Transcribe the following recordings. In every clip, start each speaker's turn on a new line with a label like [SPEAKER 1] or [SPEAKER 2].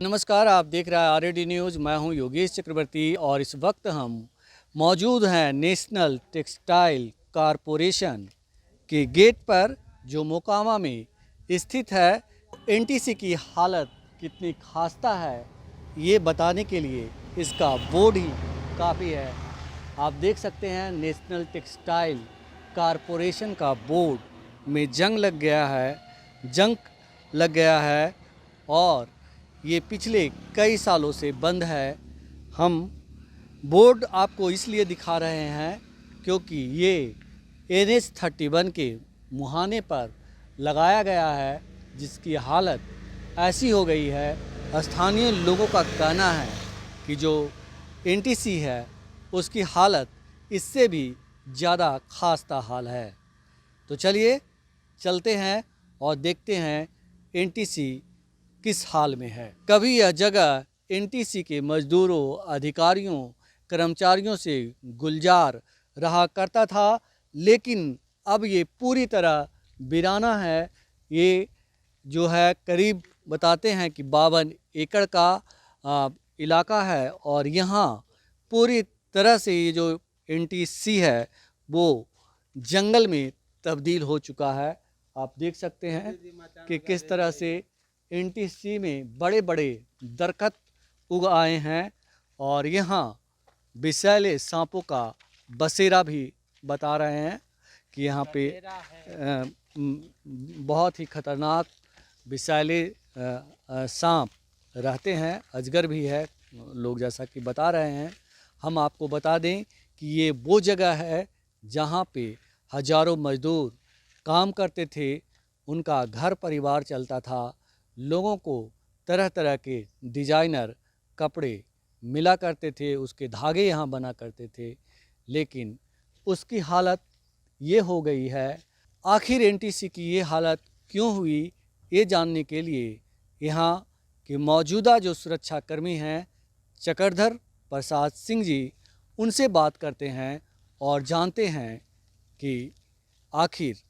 [SPEAKER 1] नमस्कार, आप देख रहे हैं आरएडी न्यूज़। मैं हूं योगेश चक्रवर्ती और इस वक्त हम मौजूद हैं नेशनल टेक्सटाइल कारपोरेशन के गेट पर, जो मोकामा में स्थित है। एनटीसी की हालत कितनी खस्ता है ये बताने के लिए इसका बोर्ड ही काफ़ी है। आप देख सकते हैं नेशनल टेक्सटाइल कारपोरेशन का बोर्ड में जंग लग गया है और ये पिछले कई सालों से बंद है। हम बोर्ड आपको इसलिए दिखा रहे हैं क्योंकि ये NH-31 के मुहाने पर लगाया गया है, जिसकी हालत ऐसी हो गई है। स्थानीय लोगों का कहना है कि जो NTC है उसकी हालत इससे भी ज़्यादा खस्ता हाल है। तो चलिए चलते हैं और देखते हैं NTC किस हाल में है। कभी यह जगह NTC के मजदूरों, अधिकारियों, कर्मचारियों से गुलजार रहा करता था, लेकिन अब ये पूरी तरह वीराना है। ये जो है करीब बताते हैं कि 52 एकड़ का इलाका है और यहाँ पूरी तरह से ये जो NTC है वो जंगल में तब्दील हो चुका है। आप देख सकते हैं कि किस तरह से NTC में बड़े बड़े दरख्त उग आए हैं और यहाँ विषैले सांपों का बसेरा भी बता रहे हैं कि यहाँ पे बहुत ही खतरनाक विषैले सांप रहते हैं। अजगर भी है, लोग जैसा कि बता रहे हैं। हम आपको बता दें कि ये वो जगह है जहाँ पे हजारों मजदूर काम करते थे, उनका घर परिवार चलता था। लोगों को तरह तरह के डिजाइनर कपड़े मिला करते थे, उसके धागे यहाँ बना करते थे, लेकिन उसकी हालत ये हो गई है। आखिर NTC की ये हालत क्यों हुई, ये जानने के लिए यहाँ के मौजूदा जो सुरक्षाकर्मी हैं चक्रधर प्रसाद सिंह जी, उनसे बात करते हैं और जानते हैं कि आखिर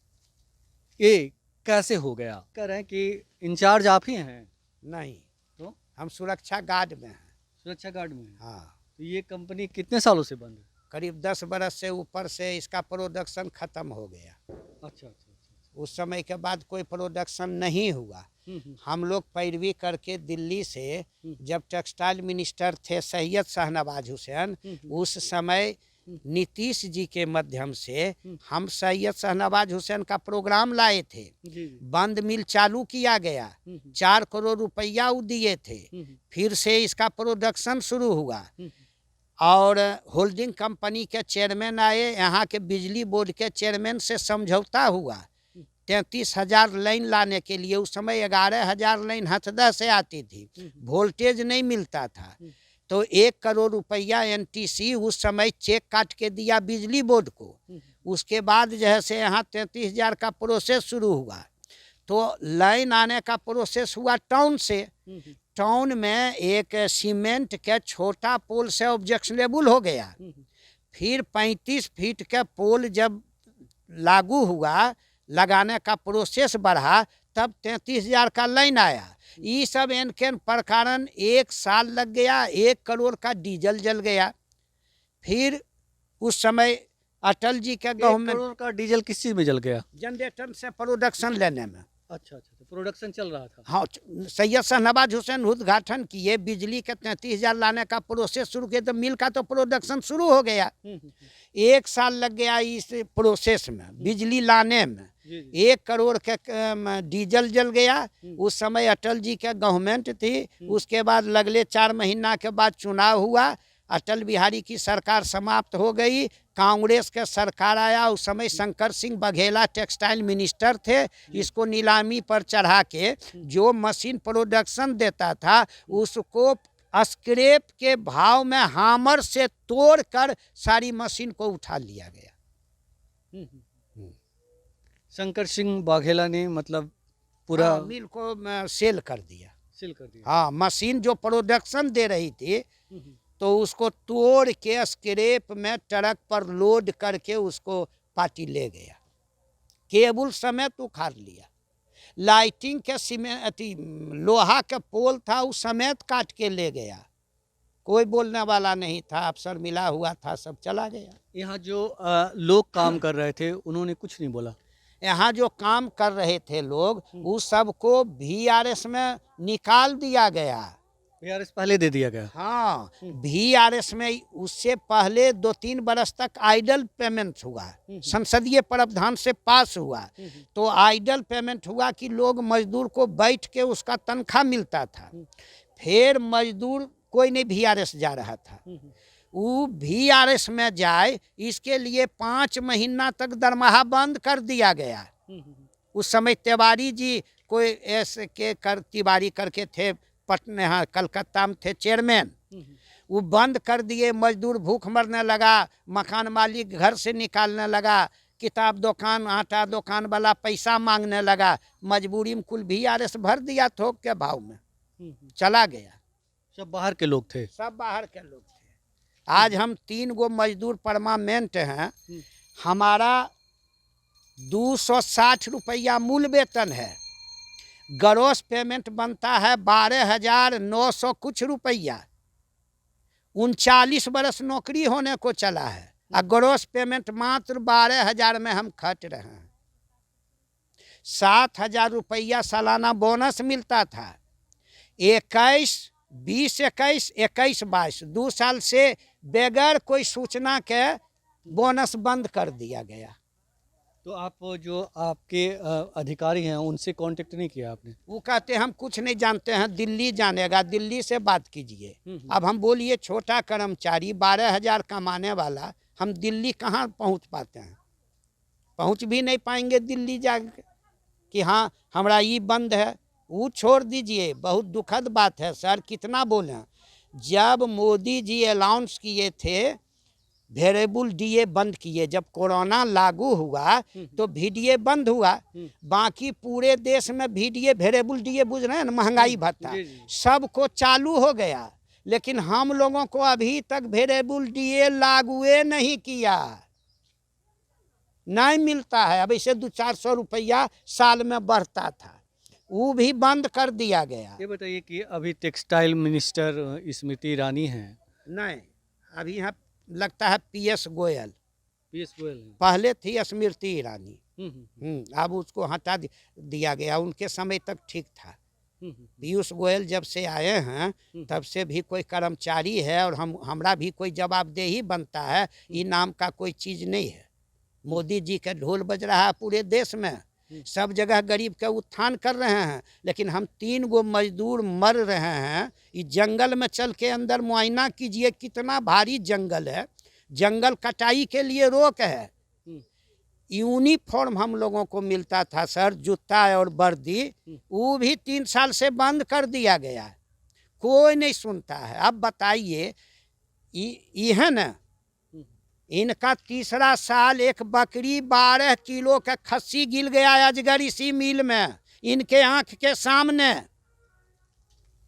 [SPEAKER 1] ये कैसे हो गया। कह रहे हैं कि इंचार्ज आप ही हैं?
[SPEAKER 2] नहीं,
[SPEAKER 1] तो
[SPEAKER 2] हम सुरक्षा गार्ड में हैं।
[SPEAKER 1] सुरक्षा गार्ड में हैं।
[SPEAKER 2] हाँ,
[SPEAKER 1] तो ये कंपनी कितने सालों से बंद है?
[SPEAKER 2] करीब 10 बरस से ऊपर से इसका प्रोडक्शन खत्म हो गया।
[SPEAKER 1] अच्छा अच्छा अच्छा।
[SPEAKER 2] उस समय के बाद कोई प्रोडक्शन नहीं हुआ। हम लोग पैरवी करके दिल्ली से, जब टेक्सटाइल मिनिस्टर थे सैयद शाहनवाज हुसैन, उस समय नीतीश जी के माध्यम से हम सैयद शाहनवाज हुसैन का प्रोग्राम लाए थे। बंद मिल चालू किया गया, 4 करोड़ रुपया वो दिए थे। फिर से इसका प्रोडक्शन शुरू हुआ और होल्डिंग कंपनी के चेयरमैन आए, यहाँ के बिजली बोर्ड के चेयरमैन से समझौता हुआ 33,000 लाइन लाने के लिए। उस समय 11,000 लाइन हथदा से आती थी, वोल्टेज नहीं मिलता था। तो 1 करोड़ रुपया NTC उस समय चेक काट के दिया बिजली बोर्ड को। उसके बाद जैसे यहाँ 33,000 का प्रोसेस शुरू हुआ, तो लाइन आने का प्रोसेस हुआ टाउन से। टाउन में एक सीमेंट के छोटा पोल से ऑब्जेक्शनेबल हो गया। फिर 35 फीट के पोल जब लागू हुआ, लगाने का प्रोसेस बढ़ा, तब 33,000 का लाइन आया। ये सब एनकेन प्रकारण 1 साल लग गया, 1 करोड़ का डीजल जल गया। फिर उस समय अटल जी के गवर्नमेंट,
[SPEAKER 1] 1 करोड़ का डीजल किस चीज़ में जल गया?
[SPEAKER 2] जनरेटर से प्रोडक्शन लेने में।
[SPEAKER 1] अच्छा अच्छा, तो प्रोडक्शन चल रहा था।
[SPEAKER 2] हाँ, सैयद शाहनवाज हुसैन उद्घाटन किए, बिजली के 33,000 लाने का प्रोसेस शुरू किया, तो मिल का तो प्रोडक्शन शुरू हो गया। 1 साल लग गया इस प्रोसेस में, बिजली लाने में। 1 करोड़ के डीजल जल गया। उस समय अटल जी के गवर्नमेंट थी। उसके बाद लगले 4 महीना के बाद चुनाव हुआ, अटल बिहारी की सरकार समाप्त हो गई, कांग्रेस के सरकार आया। उस समय शंकर सिंह बघेला टेक्सटाइल मिनिस्टर थे। इसको नीलामी पर चढ़ा के जो मशीन प्रोडक्शन देता था उसको स्क्रैप के भाव में हामर से तोड़कर सारी मशीन को उठा लिया गया।
[SPEAKER 1] शंकर सिंह बाघेला ने मतलब पूरा
[SPEAKER 2] मिल को सेल कर दिया।
[SPEAKER 1] हाँ,
[SPEAKER 2] मशीन जो प्रोडक्शन दे रही थी तो उसको तोड़ के स्क्रैप में ट्रक पर लोड करके उसको पार्टी ले गया, केबल समेत उखाड़ लिया। लाइटिंग के सीमेंट अति लोहा का पोल था उस समेत काट के ले गया। कोई बोलने वाला नहीं था, अफसर मिला हुआ था, सब चला गया।
[SPEAKER 1] यहाँ जो लोग काम कर रहे थे उन्होंने कुछ नहीं बोला?
[SPEAKER 2] यहाँ जो काम कर रहे थे लोग उस सबको VRS में निकाल दिया गया।
[SPEAKER 1] VRS पहले दे दिया गया?
[SPEAKER 2] हाँ, VRS में उससे पहले 2-3 बरस तक आइडल पेमेंट हुआ, संसदीय प्रावधान से पास हुआ। तो आइडल पेमेंट हुआ कि लोग मजदूर को बैठ के उसका तनख्वाह मिलता था। फिर मजदूर कोई नहीं VRS जा रहा था, वो VRS में जाए इसके लिए 5 महीना तक दरमाहा बंद कर दिया गया। उस समय तिवारी जी कोई ऐसे के कर तिवारी करके थे, पटना यहाँ कलकत्ता में थे चेयरमैन, वो बंद कर दिए। मजदूर भूख मरने लगा, मकान मालिक घर से निकालने लगा, किताब दुकान आटा दुकान वाला पैसा मांगने लगा। मजबूरी में कुल VRS भर दिया थोक के भाव में, चला गया।
[SPEAKER 1] सब बाहर के लोग थे?
[SPEAKER 2] सब बाहर के लोग थे। आज हम 3 गो मजदूर परमानेंट हैं, हमारा 260 रुपया मूल वेतन है, ग्रॉस पेमेंट बनता है 12,900 कुछ रुपया। 39 बरस नौकरी होने को चला है और ग्रॉस पेमेंट मात्र 12,000 में हम खट रहे हैं। 7,000 रुपया सालाना बोनस मिलता था। 21, 20, 21, 21, 22 2 साल से बगैर कोई सूचना के बोनस बंद कर दिया गया।
[SPEAKER 1] तो आप जो आपके अधिकारी हैं उनसे कांटेक्ट नहीं किया आपने?
[SPEAKER 2] वो कहते हम कुछ नहीं जानते हैं, दिल्ली जानेगा, दिल्ली से बात कीजिए। अब हम बोलिए छोटा कर्मचारी 12,000 कमाने वाला, हम दिल्ली कहाँ पहुँच पाते हैं? पहुँच भी नहीं पाएंगे दिल्ली जाके कि हाँ हमारा ये बंद है। वो छोड़ दीजिए, बहुत दुखद बात है सर, कितना बोलें। जब मोदी जी अनाउंस किए थे वेरिएबल DA बंद किए, जब कोरोना लागू हुआ तो VDA बंद हुआ। बाकी पूरे देश में VDA वेरिएबल DA बुझ रहे हैं ना, महंगाई भत्ता सबको चालू हो गया, लेकिन हम लोगों को अभी तक वेरिएबल DA लागू नहीं किया, नहीं मिलता है। अब इसे 200-400 रुपया साल में बढ़ता था, वो भी बंद कर दिया गया।
[SPEAKER 1] ये बताइए कि अभी टेक्सटाइल मिनिस्टर स्मृति ईरानी हैं?
[SPEAKER 2] नहीं, अभी यहाँ लगता है PS गोयल।
[SPEAKER 1] PS गोयल हैं।
[SPEAKER 2] पहले थी स्मृति ईरानी, अब उसको हटा दिया गया। उनके समय तक ठीक था। पीयूष गोयल जब से आए हैं तब से भी कोई कर्मचारी है और हमरा भी कोई जवाबदेही बनता है, ये नाम का कोई चीज़ नहीं है। मोदी जी का ढोल बज रहा है पूरे देश में, सब जगह गरीब का उत्थान कर रहे हैं, लेकिन हम 3 गो मजदूर मर रहे हैं। इस जंगल में चल के अंदर मुआयना कीजिए, कितना भारी जंगल है, जंगल कटाई के लिए रोक है। यूनिफॉर्म हम लोगों को मिलता था सर, जूता और वर्दी, वो भी 3 साल से बंद कर दिया गया, कोई नहीं सुनता है। अब बताइए, ये है ना, इनका तीसरा साल एक बकरी 12 किलो का खस्सी गिल गया अजगर इसी मिल में, इनके आंख के सामने।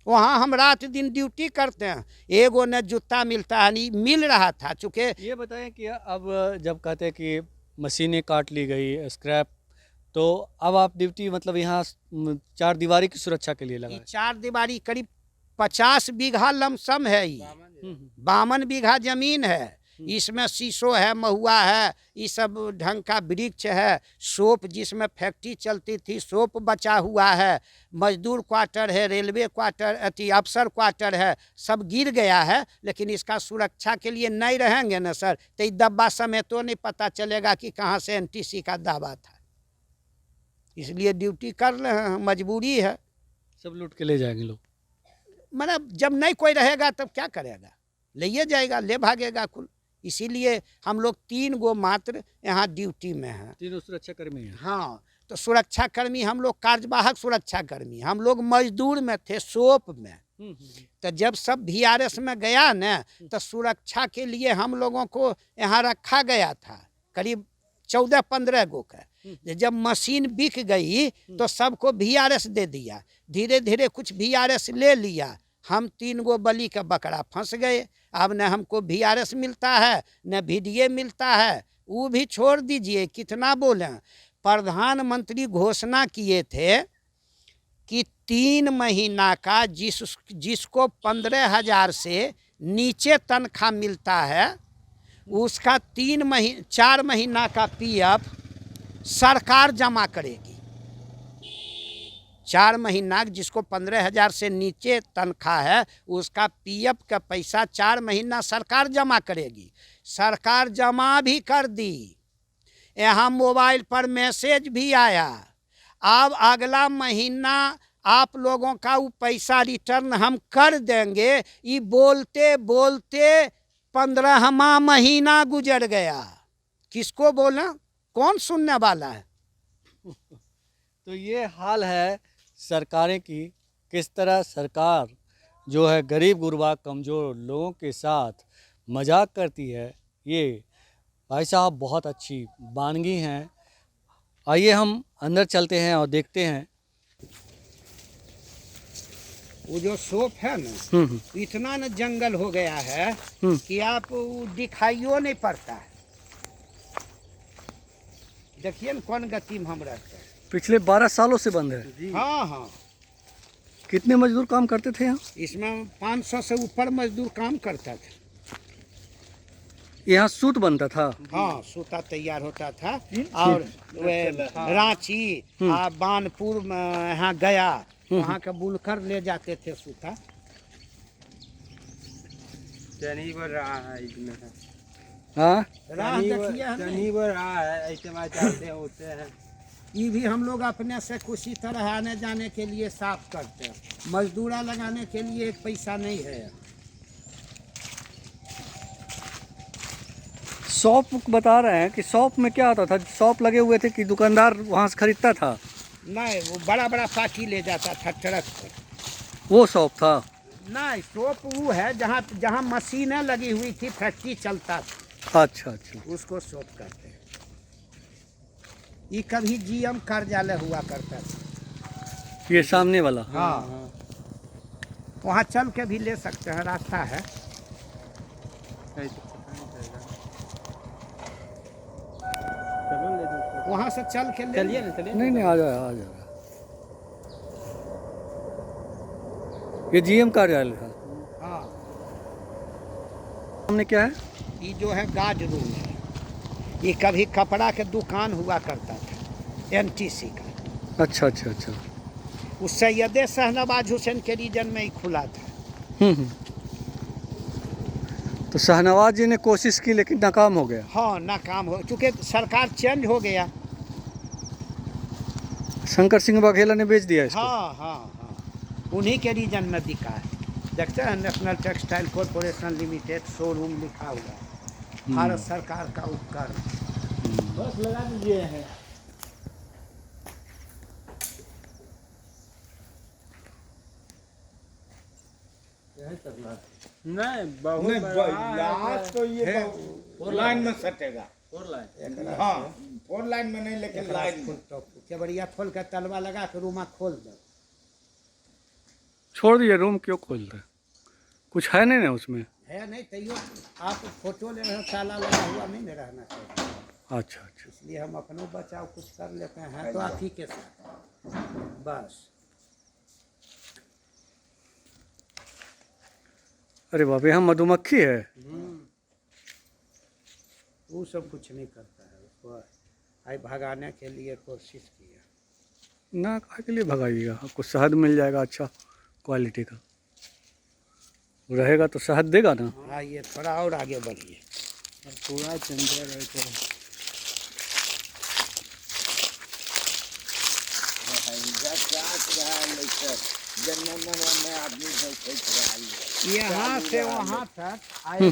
[SPEAKER 2] वहाँ हम रात दिन ड्यूटी करते हैं, एगो ने जूता मिलता है, नहीं मिल रहा था। चूँकि
[SPEAKER 1] ये बताएं कि अब जब कहते हैं कि मशीनें काट ली गई, स्क्रैप, तो अब आप ड्यूटी मतलब यहाँ 4 दीवारी की सुरक्षा के लिए लगा?
[SPEAKER 2] 4 दीवारी करीब 50 बीघा लमसम है, ये 52 बीघा जमीन है। इसमें शीशो है, महुआ है, ये सब ढंग का वृक्ष है, सोप जिसमें फैक्ट्री चलती थी सोप बचा हुआ है, मजदूर क्वार्टर है, रेलवे क्वार्टर अफसर क्वार्टर है, सब गिर गया है। लेकिन इसका सुरक्षा के लिए नहीं रहेंगे ना सर, तो ये दब्बा समय तो नहीं पता चलेगा कि कहाँ से NTC का दावा था। इसलिए ड्यूटी कर रहे हैं, मजबूरी है।
[SPEAKER 1] सब लूट के ले जाएंगे लोग?
[SPEAKER 2] मतलब जब नहीं कोई रहेगा तब क्या करेगा, ले जाएगा, ले भागेगा कुल। इसीलिए हम लोग 3 गो मात्र यहाँ ड्यूटी में हैं।
[SPEAKER 1] 3 सुरक्षा कर्मी हैं?
[SPEAKER 2] हाँ, तो सुरक्षा कर्मी हम लोग कार्यवाहक सुरक्षा कर्मी, हम लोग मजदूर में थे, सोप में। तो जब सब VRS में गया न, तो सुरक्षा के लिए हम लोगों को यहाँ रखा गया था, करीब 14-15 गो का। जब मशीन बिक गई तो सबको VRS दे दिया, धीरे धीरे कुछ VRS ले लिया। हम 3 गो बलि का बकरा फंस गए। अब न हमको VRS मिलता है, न VDA मिलता है। वो भी छोड़ दीजिए, कितना बोलें। प्रधानमंत्री घोषणा किए थे कि 3 महीना का जिसको 15,000 से नीचे तनख्वाह मिलता है उसका 4 महीना का पीएफ सरकार जमा करेगी। 4 महीना जिसको 15,000 से नीचे तनख्वाह है उसका पीएफ का पैसा 4 महीना सरकार जमा करेगी। सरकार जमा भी कर दी, यहाँ मोबाइल पर मैसेज भी आया, अब अगला महीना आप लोगों का वो पैसा रिटर्न हम कर देंगे। ये बोलते बोलते 15वां महीना गुजर गया। किसको बोला, कौन सुनने वाला है।
[SPEAKER 1] तो ये हाल है सरकारें की, किस तरह सरकार जो है गरीब गुरबा कमज़ोर लोगों के साथ मजाक करती है। ये भाई साहब बहुत अच्छी वानगी हैं। आइए हम अंदर चलते हैं और देखते हैं।
[SPEAKER 2] वो जो सोप है ना, इतना न जंगल हो गया है कि आप दिखाइयो नहीं पड़ता है। देखिए न कौन गति में हम रहते हैं।
[SPEAKER 1] पिछले 12 सालों से बंद है।
[SPEAKER 2] हाँ हाँ,
[SPEAKER 1] कितने मजदूर काम करते थे यहाँ?
[SPEAKER 2] इसमें 500 से ऊपर मजदूर काम करता था।
[SPEAKER 1] यहाँ सूत बनता था।
[SPEAKER 2] हाँ, सूता तैयार होता था और रांची बानपुर में यहाँ गया, वहाँ का बुनकर ले जाते थे सूता।
[SPEAKER 3] चनी बढ़ रहा है इसमें।
[SPEAKER 1] हाँ,
[SPEAKER 2] राह देखिए हमें।
[SPEAKER 3] चनी बढ़ रहा है, ऐसे में चलते होते हैं।
[SPEAKER 2] ये भी हम लोग अपने से कुछ ही तरह आने जाने के लिए साफ करते हैं। मजदूरा लगाने के लिए एक पैसा नहीं है।
[SPEAKER 1] शॉप बता रहे हैं कि शॉप में क्या होता था? शॉप लगे हुए थे कि दुकानदार वहाँ से खरीदता था?
[SPEAKER 2] नहीं, वो बड़ा बड़ा पार्टी ले जाता था ट्रक पर।
[SPEAKER 1] वो शॉप था?
[SPEAKER 2] नहीं, शॉप वो है जहाँ जहाँ मशीनें लगी हुई थी, फैक्ट्री चलता था।
[SPEAKER 1] अच्छा अच्छा।
[SPEAKER 2] उसको शॉप कहते हैं। ये कभी जीएम कार्यालय हुआ करता था।
[SPEAKER 1] ये सामने वाला?
[SPEAKER 2] हाँ, वहाँ चल के भी ले सकते हैं, रास्ता है। वहाँ से चल के
[SPEAKER 3] चलिए ना, चलिए।
[SPEAKER 1] नहीं नहीं, आ जाएगा आ जाएगा। ये जीएम कार्यालय था।
[SPEAKER 2] हाँ,
[SPEAKER 1] सामने क्या है?
[SPEAKER 2] ये जो है गार्ड रूम है। ये कभी कपड़ा के दुकान हुआ करता था, एनटीसी का।
[SPEAKER 1] अच्छा अच्छा अच्छा।
[SPEAKER 2] उस सैयद शहनवाज हुसैन के रीजन में ही खुला था।
[SPEAKER 1] हम्म। तो शहनवाज जी ने कोशिश की लेकिन नाकाम हो गया।
[SPEAKER 2] हाँ, नाकाम हो, चूँकि सरकार चेंज हो गया।
[SPEAKER 1] शंकर सिंह बघेला ने बेच दिया इसको।
[SPEAKER 2] हाँ हाँ हाँ, उन्हीं के रीजन में बिका है। देखते हैं, national textile corporation limited showroom लिखा हुआ है, भारत सरकार का उपकरण।
[SPEAKER 3] बस लगा दीजिए है। नहीं, बहुत
[SPEAKER 4] लास्ट तो ये लाइन में सटेगा।
[SPEAKER 3] 4 लाइन।
[SPEAKER 4] हाँ, 4 लाइन में नहीं, लेकिन लाइन में।
[SPEAKER 2] केवड़िया खोल के तलवा लगा के रूमा खोल दो।
[SPEAKER 1] छोड़ दिए, रूम क्यों खोल रहे? कुछ है नहीं ना उसमें?
[SPEAKER 2] है नहीं, तैयो आप फोटो ले रहे हो, ताला लगा हुआ नहीं न रहना चाहिए।
[SPEAKER 1] अच्छा अच्छा।
[SPEAKER 2] इसलिए हम अपनों बचाव कुछ कर लेते हैं, तो आप ही के साथ बस।
[SPEAKER 1] अरे बाप, यहाँ मधुमक्खी है?
[SPEAKER 2] वो सब कुछ नहीं करता है, उसको आई भगाने के लिए कोशिश किया।
[SPEAKER 1] ना, काहे के लिए भगाइएगा? आपको शहद मिल जाएगा अच्छा क्वालिटी का। रहेगा तो शहद देगा ना।
[SPEAKER 2] हाँ, ये थोड़ा और आगे बढ़िए।
[SPEAKER 3] पूरा चंद्र है।
[SPEAKER 2] यहाँ से वहाँ तक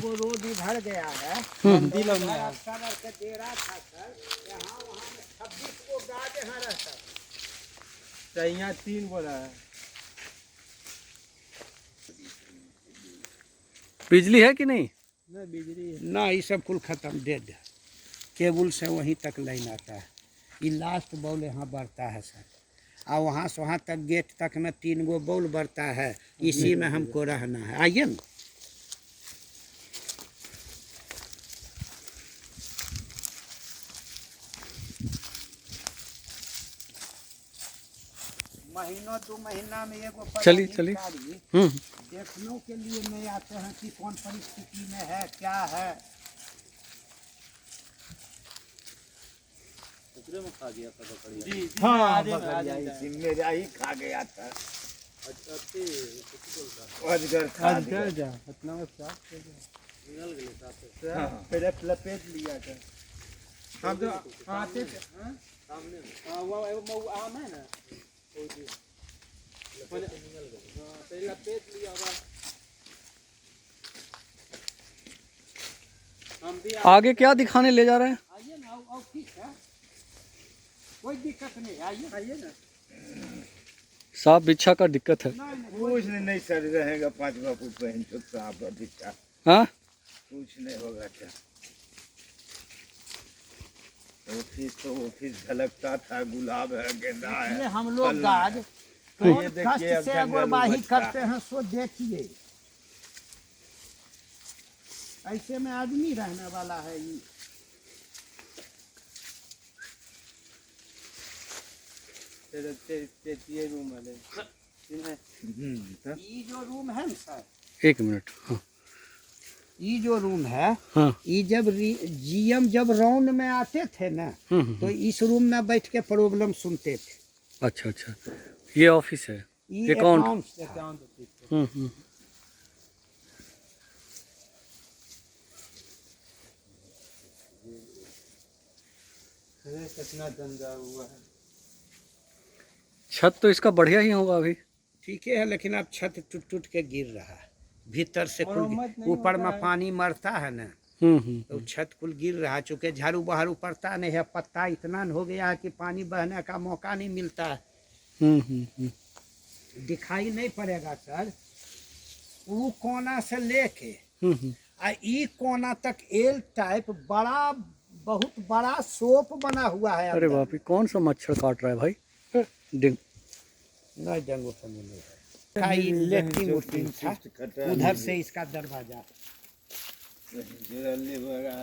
[SPEAKER 2] वो रोड इधर गया है।
[SPEAKER 3] मंदिर में
[SPEAKER 2] सर के डेरा था सर, यहाँ वहाँ में 26 को गार्ड यहाँ रहता था।
[SPEAKER 3] यहाँ 3 बोला है।
[SPEAKER 1] बिजली है कि नहीं?
[SPEAKER 3] नहीं, बिजली है।
[SPEAKER 2] ना, ये सब कुल खत्म, डेड। केबल से वहीं तक लाइन आता है। ये लास्ट बॉल यहाँ बढ़ता है सर, और वहाँ से वहाँ तक गेट तक में 3 गो बॉल बढ़ता है। इसी में हमको रहना है। आइए ना। महीनों 2 महीना में एगो
[SPEAKER 1] चलिए,
[SPEAKER 2] पदाधिकारी
[SPEAKER 1] हम्म
[SPEAKER 2] देखने के लिए नहीं आते हैं कि कौन परिस्थिति में है, क्या है।
[SPEAKER 4] हाँ बकरिया इसी मेरा ही खा गया था। अजगर खा गया।
[SPEAKER 3] अजगर जा इतना साफ कर दे। हाँ, पहले लपेट लिया था। हम तो आते थे हाँ? हाँ, वो आम है ना पहले लपेट लिया होगा। हम भी
[SPEAKER 1] आगे क्या दिखाने ले जा रहे हैं?
[SPEAKER 2] आइए ना, अब ठीक है, कोई दिक्कत नहीं, आइए ना।
[SPEAKER 1] साफ बिच्छा का दिक्कत है।
[SPEAKER 4] कुछ नहीं सर, रहेगा 5 बापू पहन तो साफ अधिकार
[SPEAKER 1] हाँ
[SPEAKER 4] कुछ नहीं होगा क्या। ऑफिस झलकता था, गुलाब है, गेंदा
[SPEAKER 2] इसलिए
[SPEAKER 4] है।
[SPEAKER 2] हम लोग
[SPEAKER 4] फल
[SPEAKER 2] गाज
[SPEAKER 4] है।
[SPEAKER 2] कौन
[SPEAKER 4] ये देखिए,
[SPEAKER 2] कष्ट
[SPEAKER 4] अब
[SPEAKER 2] से
[SPEAKER 4] जंगल
[SPEAKER 2] गुरबाही
[SPEAKER 4] उबजता
[SPEAKER 2] करते हैं सो देखिए। ऐसे में आदमी रहने वाला है ये।
[SPEAKER 3] ये रूम वाले
[SPEAKER 4] तो
[SPEAKER 2] ये जो रूम है ना सर,
[SPEAKER 1] 1 मिनट। हाँ
[SPEAKER 2] ये जो रूम है,
[SPEAKER 1] हाँ
[SPEAKER 2] ये जब जीएम जब राउंड में आते थे ना, तो इस रूम में बैठ के प्रॉब्लम सुनते थे।
[SPEAKER 1] अच्छा अच्छा, ये ऑफिस है।
[SPEAKER 2] ये
[SPEAKER 1] अकाउंट।
[SPEAKER 2] अकाउंट
[SPEAKER 1] हम्म।
[SPEAKER 3] कितना गंदा हुआ है।
[SPEAKER 1] छत तो इसका बढ़िया ही होगा अभी।
[SPEAKER 2] ठीक है, लेकिन अब छत टूट टूट के गिर रहा है, भीतर से
[SPEAKER 3] मरम्मत नहीं
[SPEAKER 2] ऊपर में
[SPEAKER 3] होता है।
[SPEAKER 2] पानी मरता है ना, तो छत कुल गिर रहा है। चूँकि झाड़ू बहारू पड़ता नहीं है, पत्ता इतना हो गया है कि पानी बहने का मौका नहीं मिलता है।
[SPEAKER 1] हम्म।
[SPEAKER 2] दिखाई नहीं पड़ेगा सर, वो कोना से लेके
[SPEAKER 1] हम्म।
[SPEAKER 2] आ ई कोना तक एल टाइप बड़ा, बहुत बड़ा सोप बना हुआ है।
[SPEAKER 1] अरे
[SPEAKER 2] अंदर।
[SPEAKER 1] बाप रे, कौन सा मच्छर काट रहा है भाई? डिंग।
[SPEAKER 2] नहीं, डेंगू फैमिली नहीं है। का ये लेट्रिन उट्रिन था, उधर से इसका दरवाजा।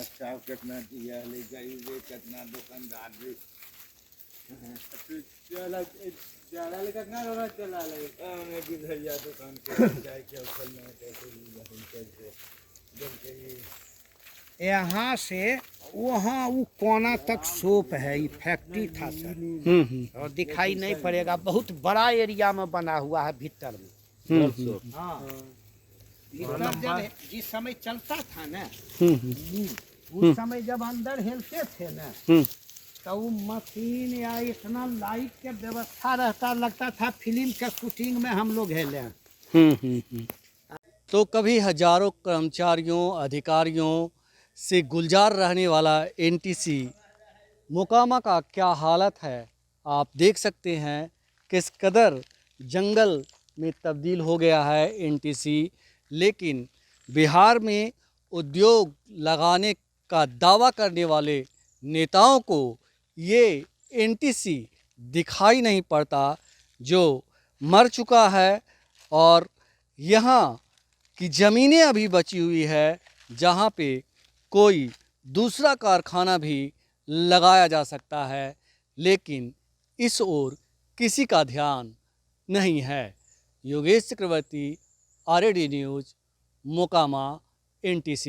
[SPEAKER 4] स्टाफ कितना दिया ले गई, कितना दुकानदार भी
[SPEAKER 3] ज्यादा लेकर कितना रोना चला ले।
[SPEAKER 4] हमने गिधरिया दुकान के जाए के फलना कैसे
[SPEAKER 2] यहाँ से वहाँ वो कोना तक सोप है, ये फैक्ट्री था सर। और दिखाई नहीं पड़ेगा, बहुत बड़ा एरिया में बना हुआ है भीतर में। हाँ, भीतर जब जिस समय चलता था ना, उस समय जब अंदर हिलते थे ना, तो वो मशीन या इतना लाइट के व्यवस्था रहता, लगता था फिल्म के शूटिंग में हम लोग हेले।
[SPEAKER 1] तो कभी हजारों कर्मचारियों अधिकारियों से गुलजार रहने वाला एनटीसी मोकामा का क्या हालत है आप देख सकते हैं। किस कदर जंगल में तब्दील हो गया है एनटीसी। लेकिन बिहार में उद्योग लगाने का दावा करने वाले नेताओं को ये एनटीसी दिखाई नहीं पड़ता, जो मर चुका है। और यहाँ की ज़मीनें अभी बची हुई है, जहाँ पे कोई दूसरा कारखाना भी लगाया जा सकता है, लेकिन इस ओर किसी का ध्यान नहीं है। योगेश चक्रवर्ती, RAD न्यूज़, मोकामा, NTC।